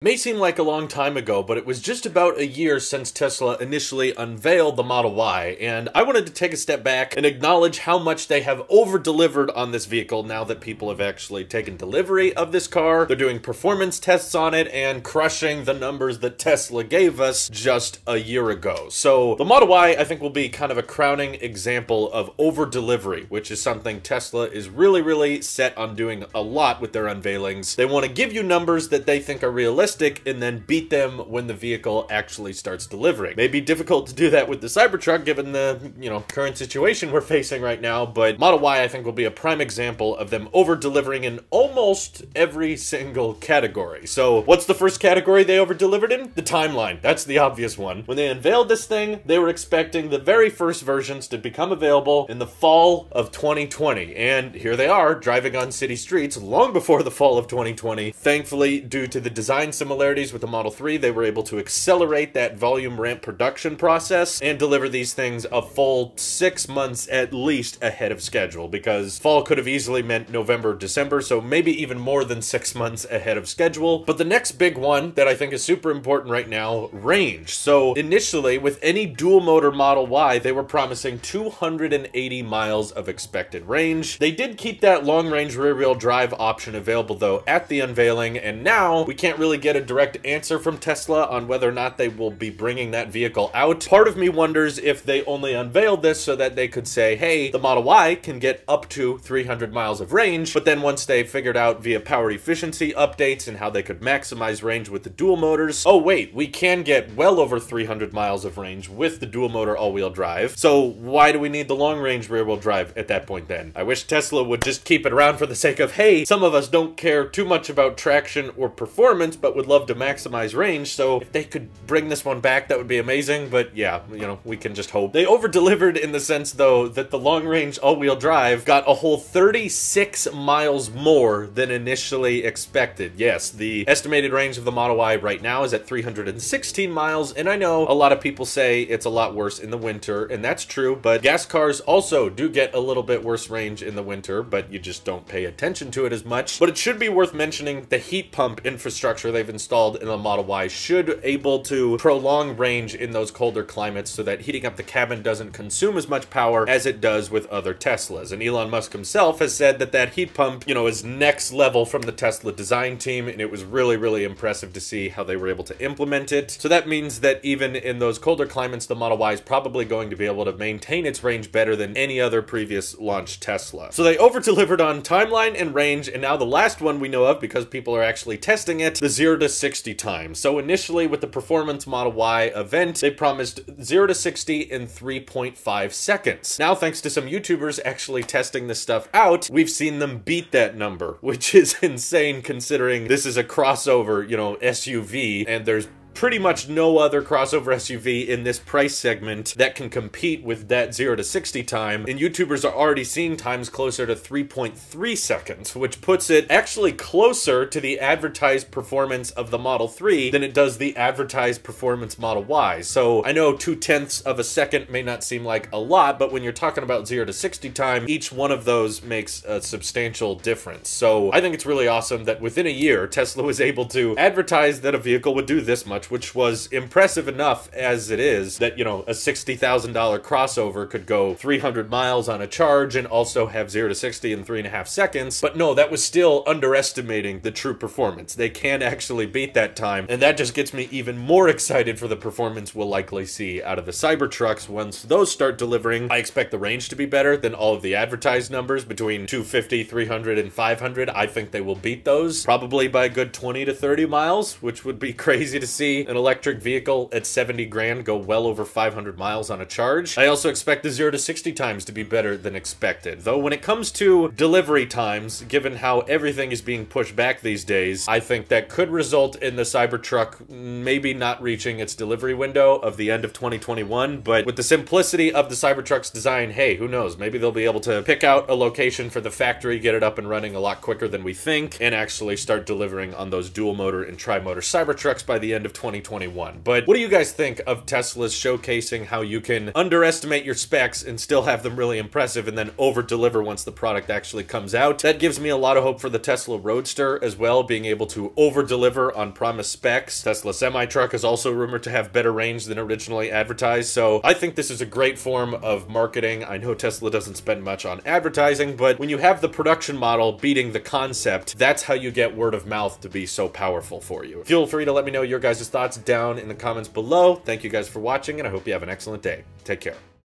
May seem like a long time ago, but it was just about a year since Tesla initially unveiled the Model Y, and I wanted to take a step back and acknowledge how much they have over-delivered on this vehicle now that people have actually taken delivery of this car. They're doing performance tests on it and crushing the numbers that Tesla gave us just a year ago. So the Model Y, I think, will be kind of a crowning example of over-delivery, which is something Tesla is really set on doing a lot with their unveilings. They want to give you numbers that they think are realistic and then beat them when the vehicle actually starts delivering. May be difficult to do that with the Cybertruck given the, current situation we're facing right now, but Model Y I think will be a prime example of them over-delivering in almost every single category. So what's the first category they over-delivered in? The timeline. That's the obvious one. When they unveiled this thing, they were expecting the very first versions to become available in the fall of 2020, and here they are, driving on city streets long before the fall of 2020. Thankfully, due to the design similarities with the Model 3, they were able to accelerate that volume ramp production process and deliver these things a full 6 months at least ahead of schedule, because fall could have easily meant November, December, so maybe even more than 6 months ahead of schedule. But the next big one that I think is super important right now, range. So initially, with any dual motor Model Y, they were promising 280 miles of expected range. They did keep that long range rear wheel drive option available though at the unveiling, and now we can't really get a direct answer from Tesla on whether or not they will be bringing that vehicle out. Part of me wonders if they only unveiled this so that they could say, hey, the Model Y can get up to 300 miles of range, but then once they figured out via power efficiency updates and how they could maximize range with the dual motors, oh wait, we can get well over 300 miles of range with the dual motor all-wheel drive. So why do we need the long range rear wheel drive at that point then? I wish Tesla would just keep it around for the sake of, hey, some of us don't care too much about traction or performance, but would love to maximize range, so if they could bring this one back, that would be amazing. But yeah, we can just hope. They over-delivered in the sense, though, that the long-range all-wheel drive got a whole 36 miles more than initially expected. Yes, the estimated range of the Model Y right now is at 316 miles, and I know a lot of people say it's a lot worse in the winter, and that's true, but gas cars also do get a little bit worse range in the winter, but you just don't pay attention to it as much. But it should be worth mentioning the heat pump infrastructure they've installed in the Model Y should able to prolong range in those colder climates so that heating up the cabin doesn't consume as much power as it does with other Teslas. And Elon Musk himself has said that that heat pump, is next level from the Tesla design team, and it was really impressive to see how they were able to implement it. So that means that even in those colder climates, the Model Y is probably going to be able to maintain its range better than any other previous launched Tesla. So they over-delivered on timeline and range, and now the last one we know of, because people are actually testing it, the 0 to 60 time. So initially with the Performance Model Y event, they promised 0 to 60 in 3.5 seconds. Now, thanks to some YouTubers actually testing this stuff out, we've seen them beat that number, which is insane considering this is a crossover, SUV, and there's pretty much no other crossover SUV in this price segment that can compete with that 0 to 60 time, and YouTubers are already seeing times closer to 3.3 seconds, which puts it actually closer to the advertised performance of the Model 3 than it does the advertised performance Model Y. So I know 0.2 of a second may not seem like a lot, but when you're talking about 0 to 60 time, each one of those makes a substantial difference. So I think it's really awesome that within a year, Tesla was able to advertise that a vehicle would do this much, which was impressive enough as it is that, a $60,000 crossover could go 300 miles on a charge and also have 0 to 60 in 3.5 seconds. But no, that was still underestimating the true performance. They can actually beat that time, and that just gets me even more excited for the performance we'll likely see out of the Cybertrucks once those start delivering. I expect the range to be better than all of the advertised numbers between 250, 300, and 500. I think they will beat those, probably by a good 20 to 30 miles, which would be crazy to see an electric vehicle at 70 grand go well over 500 miles on a charge. I also expect the 0 to 60 times to be better than expected. Though when it comes to delivery times, given how everything is being pushed back these days, I think that could result in the Cybertruck maybe not reaching its delivery window of the end of 2021, but with the simplicity of the Cybertruck's design, hey, who knows? Maybe they'll be able to pick out a location for the factory, get it up and running a lot quicker than we think, and actually start delivering on those dual motor and tri-motor Cybertrucks by the end of 2021. But what do you guys think of Tesla's showcasing how you can underestimate your specs and still have them really impressive and then over-deliver once the product actually comes out? That gives me a lot of hope for the Tesla Roadster as well, being able to over-deliver on promised specs. Tesla semi-truck is also rumored to have better range than originally advertised, so I think this is a great form of marketing. I know Tesla doesn't spend much on advertising, but when you have the production model beating the concept, that's how you get word of mouth to be so powerful for you. Feel free to let me know your guys' thoughts down in the comments below. Thank you guys for watching, and I hope you have an excellent day. Take care.